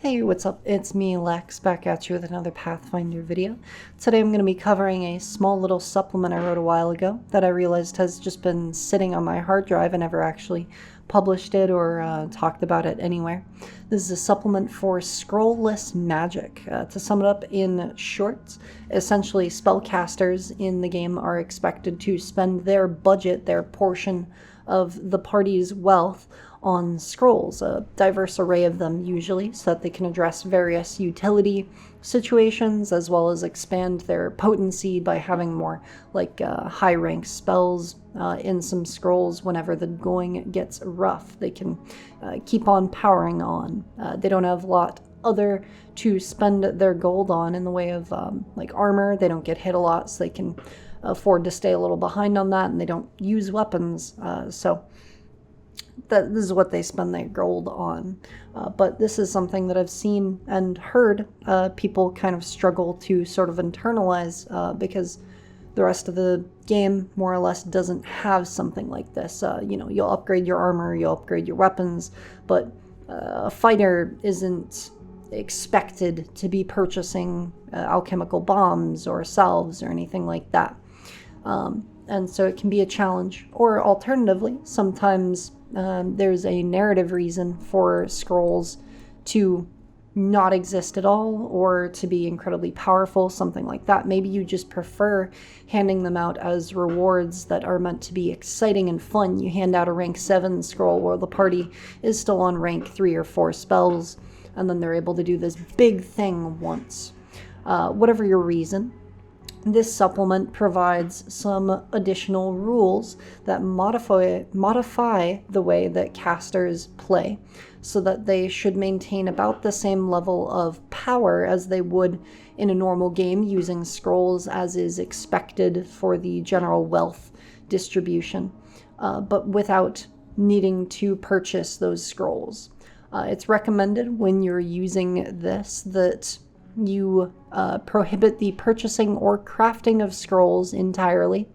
Hey, what's up? It's me, Lex, back at you with another Pathfinder video. Today I'm going to be covering a small little supplement I wrote a while ago that I realized has just been sitting on my hard drive. I never actually published it or talked about it anywhere. This is a supplement for scrollless magic. To sum it up in short, essentially spellcasters in the game are expected to spend their budget, their portion of the party's wealth on scrolls, a diverse array of them usually, so that they can address various utility situations as well as expand their potency by having more high rank spells in some scrolls. Whenever the going gets rough, they can keep on powering on. They don't have a lot other to spend their gold on in the way of armor. They don't get hit a lot, so they can afford to stay a little behind on that, and they don't use weapons, so this is what they spend their gold on. But this is something that I've seen and heard people kind of struggle to sort of internalize because the rest of the game more or less doesn't have something like this. You'll upgrade your armor, you'll upgrade your weapons, but a fighter isn't expected to be purchasing alchemical bombs or salves or anything like that. And so it can be a challenge. Or alternatively, sometimes there's a narrative reason for scrolls to not exist at all or to be incredibly powerful, something like that. Maybe you just prefer handing them out as rewards that are meant to be exciting and fun. You hand out a rank 7 scroll while the party is still on rank 3 or 4 spells, and then they're able to do this big thing once. Whatever your reason, this supplement provides some additional rules that modify the way that casters play, so that they should maintain about the same level of power as they would in a normal game using scrolls as is expected for the general wealth distribution, but without needing to purchase those scrolls. It's recommended when you're using this that you prohibit the purchasing or crafting of scrolls entirely,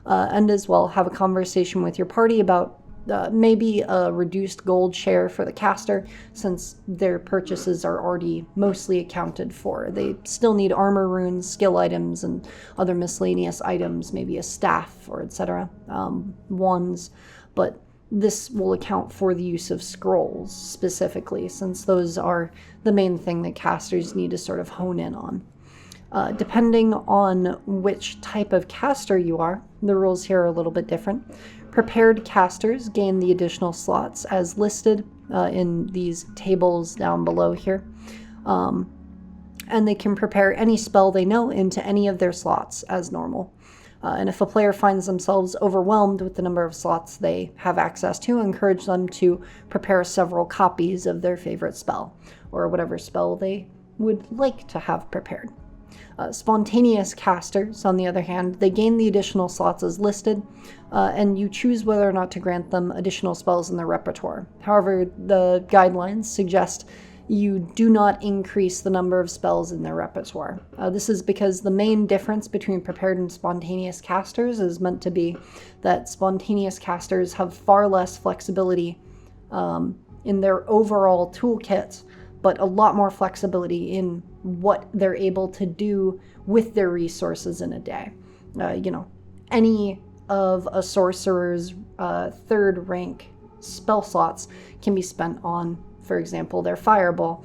and as well have a conversation with your party about maybe a reduced gold share for the caster, since their purchases are already mostly accounted for. They still need armor runes, skill items, and other miscellaneous items, maybe a staff or etc., wands, but this will account for the use of scrolls specifically, since those are the main thing that casters need to sort of hone in on. Depending on which type of caster you are, the rules here are a little bit different. Prepared casters gain the additional slots as listed in these tables down below here. And they can prepare any spell they know into any of their slots as normal. And if a player finds themselves overwhelmed with the number of slots they have access to, encourage them to prepare several copies of their favorite spell, or whatever spell they would like to have prepared. Spontaneous casters, on the other hand, they gain the additional slots as listed, and you choose whether or not to grant them additional spells in their repertoire. However, the guidelines suggest you do not increase the number of spells in their repertoire. This is because the main difference between prepared and spontaneous casters is meant to be that spontaneous casters have far less flexibility in their overall toolkit, but a lot more flexibility in what they're able to do with their resources in a day. Any of a sorcerer's third rank spell slots can be spent on, for example, their fireball,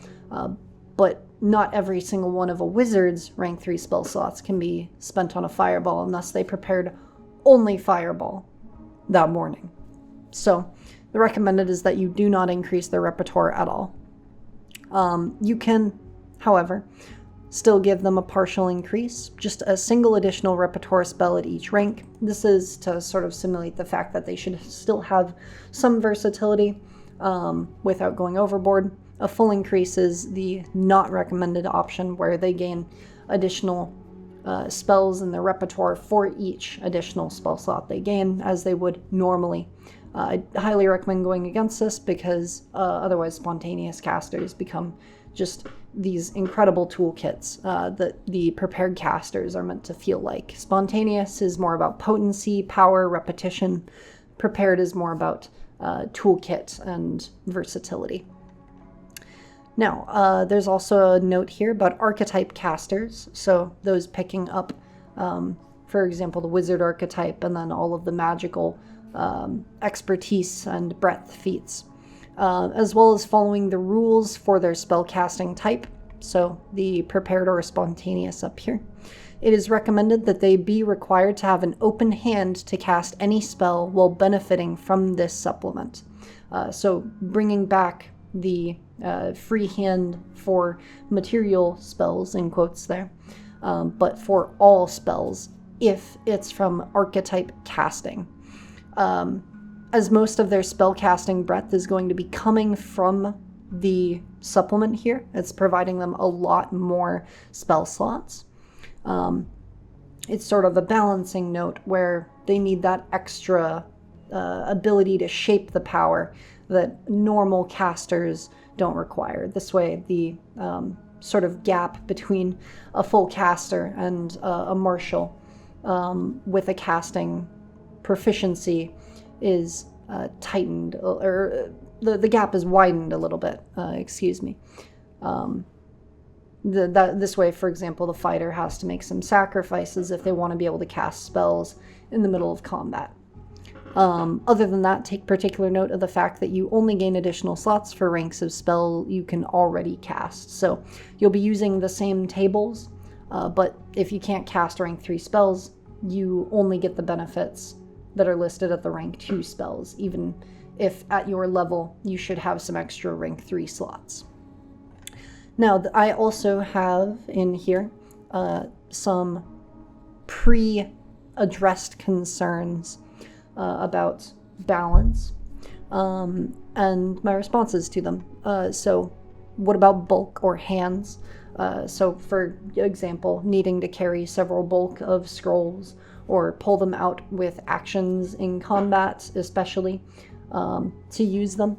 but not every single one of a wizard's rank 3 spell slots can be spent on a fireball unless they prepared only fireball that morning. So the recommended is that you do not increase their repertoire at all. You can, however, still give them a partial increase, just a single additional repertoire spell at each rank. This is to sort of simulate the fact that they should still have some versatility without going overboard. A full increase is the not recommended option, where they gain additional spells in their repertoire for each additional spell slot they gain, as they would normally. I highly recommend going against this because otherwise spontaneous casters become just these incredible toolkits that the prepared casters are meant to feel like. Spontaneous is more about potency, power, repetition. Prepared is more about toolkit and versatility. Now, there's also a note here about archetype casters, so those picking up, for example, the wizard archetype and then all of the magical expertise and breadth feats, as well as following the rules for their spellcasting type, so the prepared or spontaneous up here. It is recommended that they be required to have an open hand to cast any spell while benefiting from this supplement. So bringing back the free hand for material spells, in quotes there, but for all spells if it's from archetype casting. As most of their spell casting breadth is going to be coming from the supplement here, it's providing them a lot more spell slots. It's sort of a balancing note where they need that extra ability to shape the power that normal casters don't require. This way, the sort of gap between a full caster and a martial with a casting proficiency is tightened, or the gap is widened a little bit, excuse me. This way, for example, the fighter has to make some sacrifices if they want to be able to cast spells in the middle of combat. Other than that, take particular note of the fact that you only gain additional slots for ranks of spell you can already cast. So you'll be using the same tables, but if you can't cast rank 3 spells, you only get the benefits that are listed at the rank 2 spells, even if at your level you should have some extra rank 3 slots. Now, I also have in here some pre-addressed concerns about balance and my responses to them. So what about bulk or hands? So for example, needing to carry several bulk of scrolls or pull them out with actions in combat, especially to use them.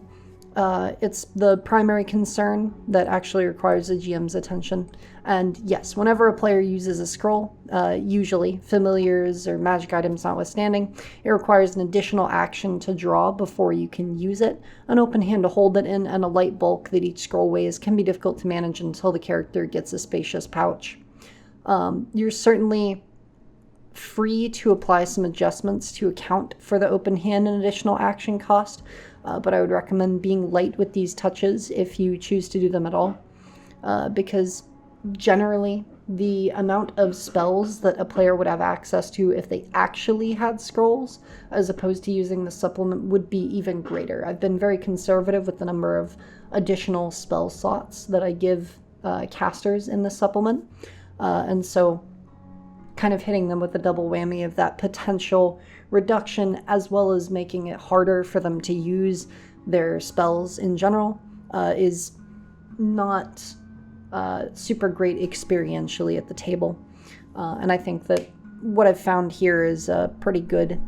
It's the primary concern that actually requires the GM's attention. And yes, whenever a player uses a scroll, usually familiars or magic items notwithstanding, it requires an additional action to draw before you can use it, an open hand to hold it in, and a light bulk that each scroll weighs can be difficult to manage until the character gets a spacious pouch. You're certainly free to apply some adjustments to account for the open hand and additional action cost, but I would recommend being light with these touches if you choose to do them at all, because generally the amount of spells that a player would have access to if they actually had scrolls as opposed to using the supplement would be even greater. I've been very conservative with the number of additional spell slots that I give casters in the supplement, and so kind of hitting them with the double whammy of that potential reduction as well as making it harder for them to use their spells in general is not super great experientially at the table. And I think that what I've found here is a pretty good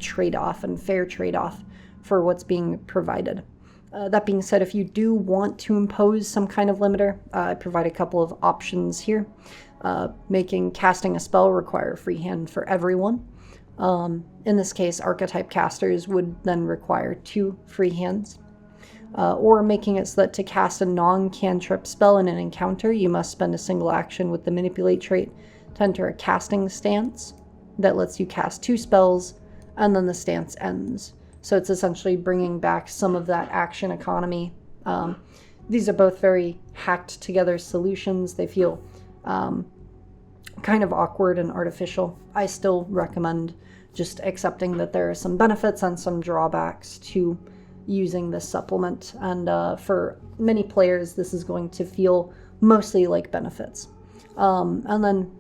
trade-off and fair trade-off for what's being provided. That being said, if you do want to impose some kind of limiter, I provide a couple of options here. Making casting a spell require free hand for everyone. In this case, archetype casters would then require 2 free hands. Or making it so that to cast a non-cantrip spell in an encounter, you must spend a single action with the manipulate trait to enter a casting stance that lets you cast 2 spells, and then the stance ends. So it's essentially bringing back some of that action economy. These are both very hacked together solutions. They feel kind of awkward and artificial. I still recommend just accepting that there are some benefits and some drawbacks to using this supplement, and for many players this is going to feel mostly like benefits. And then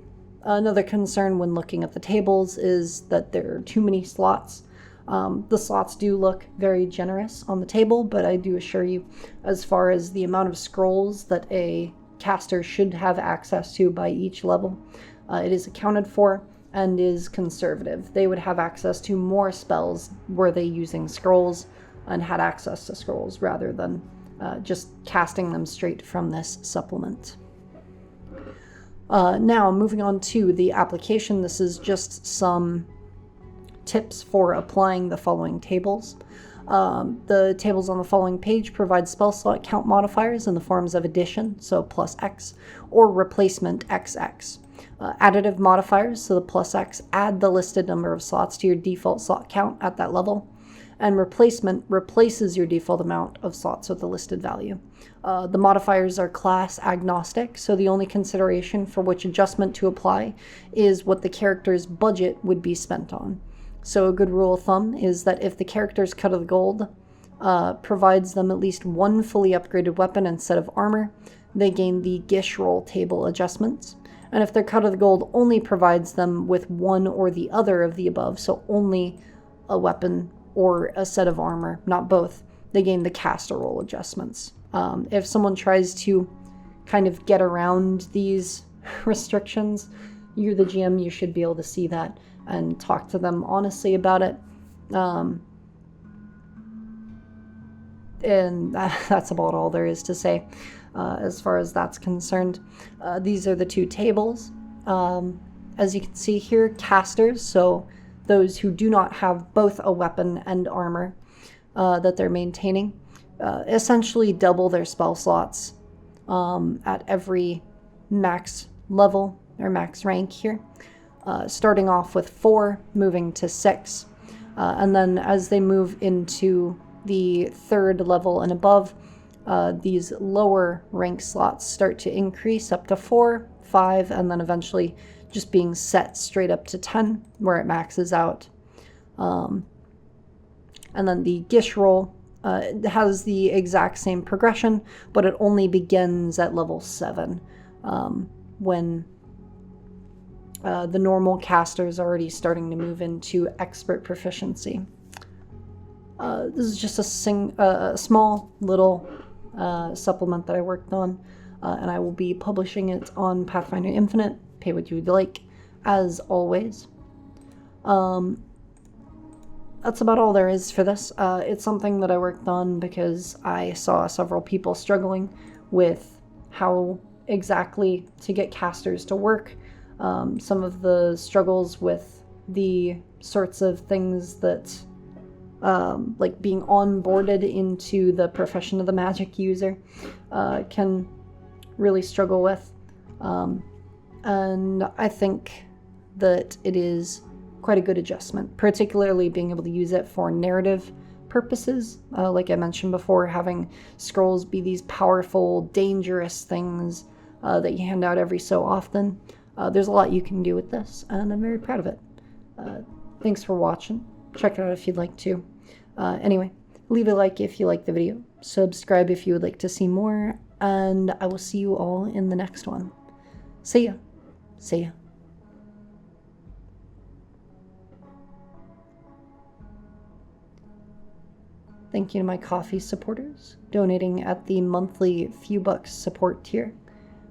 another concern when looking at the tables is that there are too many slots. The slots do look very generous on the table, but I do assure you, as far as the amount of scrolls that a caster should have access to by each level, it is accounted for and is conservative. They would have access to more spells were they using scrolls and had access to scrolls rather than just casting them straight from this supplement. Now, moving on to the application, this is just some tips for applying the following tables. The tables on the following page provide spell slot count modifiers in the forms of addition, so plus X, or replacement XX. Additive modifiers, so the plus X, add the listed number of slots to your default slot count at that level. And replacement replaces your default amount of slots with the listed value. The modifiers are class agnostic, so the only consideration for which adjustment to apply is what the character's budget would be spent on. So a good rule of thumb is that if the character's cut of the gold provides them at least one fully upgraded weapon instead of armor, they gain the Gish roll table adjustments. And if their cut of the gold only provides them with one or the other of the above, so only a weapon or a set of armor, not both, they gain the caster roll adjustments. If someone tries to kind of get around these restrictions, you're the GM, you should be able to see that and talk to them honestly about it. And that's about all there is to say as far as that's concerned. These are the two tables. As you can see here, casters, so those who do not have both a weapon and armor that they're maintaining, essentially double their spell slots at every max level or max rank here, starting off with 4, moving to 6, and then as they move into the 3rd level and above, these lower rank slots start to increase up to 4, 5, and then eventually just being set straight up to 10, where it maxes out. And then the Gish roll has the exact same progression, but it only begins at level 7, when the normal caster is already starting to move into expert proficiency. This is just a small little supplement that I worked on, and I will be publishing it on Pathfinder Infinite. Pay what you would like, as always. That's about all there is for this. It's something that I worked on because I saw several people struggling with how exactly to get casters to work. Some of the struggles with the sorts of things that like being onboarded into the profession of the magic user can really struggle with. And I think that it is quite a good adjustment, particularly being able to use it for narrative purposes. Like I mentioned before, having scrolls be these powerful, dangerous things that you hand out every so often. There's a lot you can do with this, and I'm very proud of it. Thanks for watching. Check it out if you'd like to. Anyway, leave a like if you like the video, subscribe if you would like to see more, and I will see you all in the next one. See ya. See ya. Thank you to my Ko-fi supporters, donating at the monthly few bucks support tier.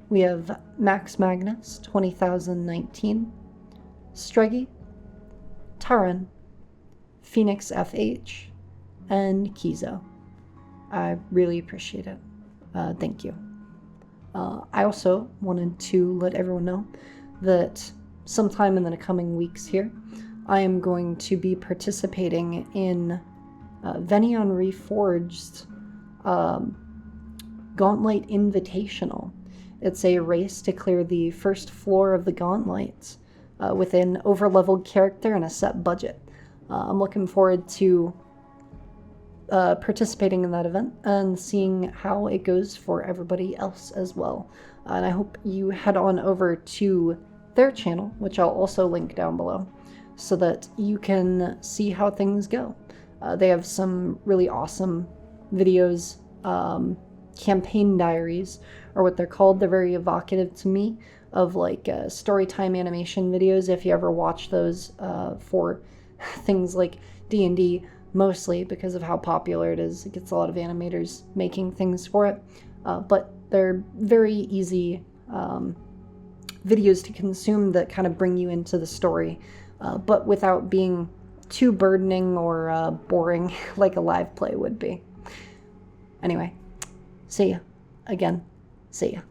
We have Max Magnus, 20,019, Streggy, Taran, Phoenix FH, and Kizo. I really appreciate it. Thank you. I also wanted to let everyone know that sometime in the coming weeks here, I am going to be participating in Venion Reforged's Gauntlet Invitational. It's a race to clear the first floor of the Gauntlets with an over-leveled character and a set budget. I'm looking forward to participating in that event and seeing how it goes for everybody else as well. And I hope you head on over to their channel, which I'll also link down below, so that you can see how things go. They have some really awesome videos. Campaign diaries are what they're called. They're very evocative to me of like storytime animation videos, if you ever watch those for things like D&D, mostly because of how popular it is. It gets a lot of animators making things for it, but they're very easy videos to consume that kind of bring you into the story, but without being too burdening or boring like a live play would be. Anyway, see ya. Again, see ya.